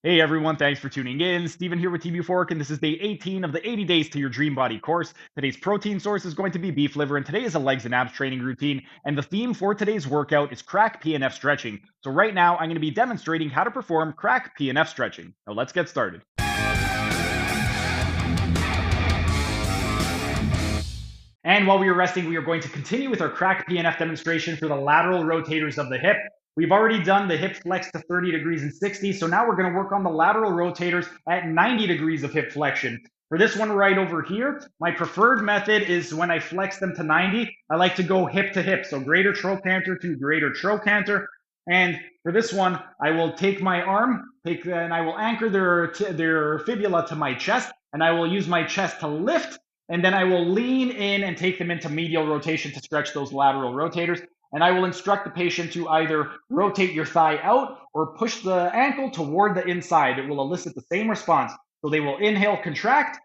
Hey everyone, thanks for tuning in. Steven here with TB Fork, and this is day 18 of the 80 Days to Your Dream Body course. Today's protein source is going to be beef liver, and today is a legs and abs training routine. And the theme for today's workout is CRAC PNF stretching. So right now, I'm going to be demonstrating how to perform CRAC PNF stretching. Now let's get started. And while we are resting, we are going to continue with our CRAC PNF demonstration for the lateral rotators of the hip. We've already done the hip flex to 30 degrees and 60, so now we're going to work on the lateral rotators at 90 degrees of hip flexion. For this one right over here, my preferred method is when I flex them to 90, I like to go hip to hip, so greater trochanter to greater trochanter. And for this one, I will take my arm, and I will anchor their fibula to my chest, and I will use my chest to lift, and then I will lean in and take them into medial rotation to stretch those lateral rotators. And I will instruct the patient to either rotate your thigh out or push the ankle toward the inside. It will elicit the same response. So they will inhale, contract,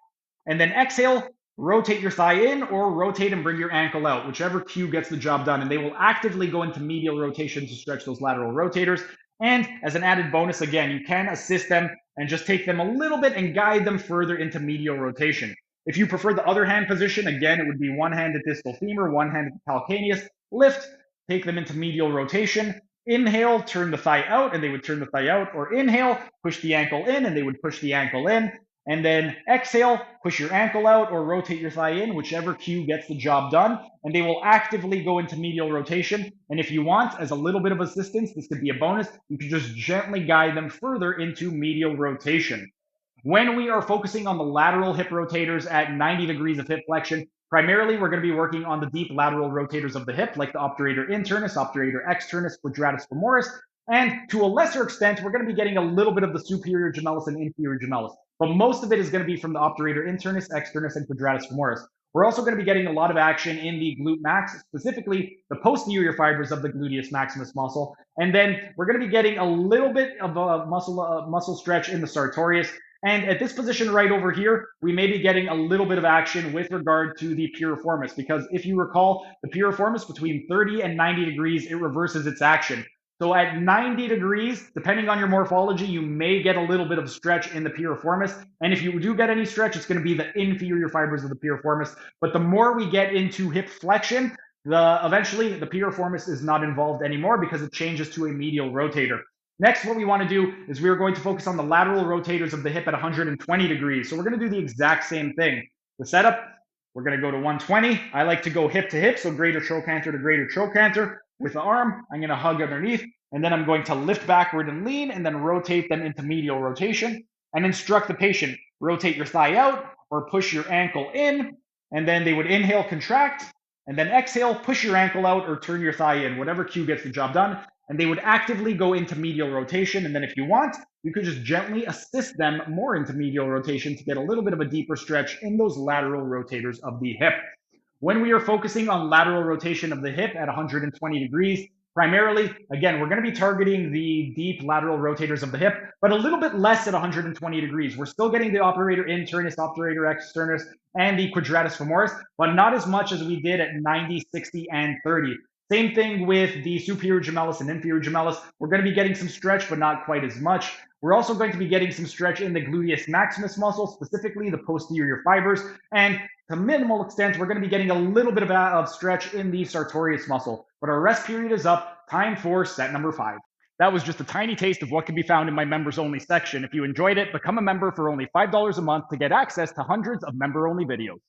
and then exhale, rotate your thigh in or rotate and bring your ankle out, whichever cue gets the job done. And they will actively go into medial rotation to stretch those lateral rotators. And as an added bonus, again, you can assist them and just take them a little bit and guide them further into medial rotation. If you prefer the other hand position, again, it would be one hand at distal femur, one hand at the calcaneus, lift, take them into medial rotation. Inhale, turn the thigh out, and they would turn the thigh out, or inhale, push the ankle in, and they would push the ankle in. And then exhale, push your ankle out or rotate your thigh in, whichever cue gets the job done. And they will actively go into medial rotation. And if you want, as a little bit of assistance, this could be a bonus, you can just gently guide them further into medial rotation. When we are focusing on the lateral hip rotators at 90 degrees of hip flexion, primarily we're going to be working on the deep lateral rotators of the hip, like the obturator internus, obturator externus, quadratus femoris. And to a lesser extent, we're going to be getting a little bit of the superior gemellus and inferior gemellus. But most of it is going to be from the obturator internus, externus, and quadratus femoris. We're also going to be getting a lot of action in the glute max, specifically the posterior fibers of the gluteus maximus muscle. And then we're going to be getting a little bit of a muscle stretch in the sartorius. And at this position right over here, we may be getting a little bit of action with regard to the piriformis, because if you recall, the piriformis between 30 and 90 degrees, it reverses its action. So at 90 degrees, depending on your morphology, you may get a little bit of stretch in the piriformis. And if you do get any stretch, it's going to be the inferior fibers of the piriformis. But the more we get into hip flexion, eventually the piriformis is not involved anymore because it changes to a medial rotator. Next, what we want to do is we are going to focus on the lateral rotators of the hip at 120 degrees. So we're going to do the exact same thing. The setup, we're going to go to 120. I like to go hip to hip, so greater trochanter to greater trochanter. With the arm, I'm going to hug underneath, and then I'm going to lift backward and lean, and then rotate them into medial rotation, and instruct the patient, rotate your thigh out or push your ankle in, and then they would inhale, contract, and then exhale, push your ankle out or turn your thigh in, whatever cue gets the job done. And they would actively go into medial rotation. And then if you want, you could just gently assist them more into medial rotation to get a little bit of a deeper stretch in those lateral rotators of the hip. When we are focusing on lateral rotation of the hip at 120 degrees, primarily, again, we're going to be targeting the deep lateral rotators of the hip, but a little bit less at 120 degrees. We're still getting the obturator internus, obturator externus, and the quadratus femoris, but not as much as we did at 90, 60, and 30. Same thing with the superior gemellus and inferior gemellus. We're going to be getting some stretch, but not quite as much. We're also going to be getting some stretch in the gluteus maximus muscle, specifically the posterior fibers. And to minimal extent, we're going to be getting a little bit of stretch in the sartorius muscle. But our rest period is up. Time for set number 5. That was just a tiny taste of what can be found in my members only section. If you enjoyed it, become a member for only $5 a month to get access to hundreds of member only videos.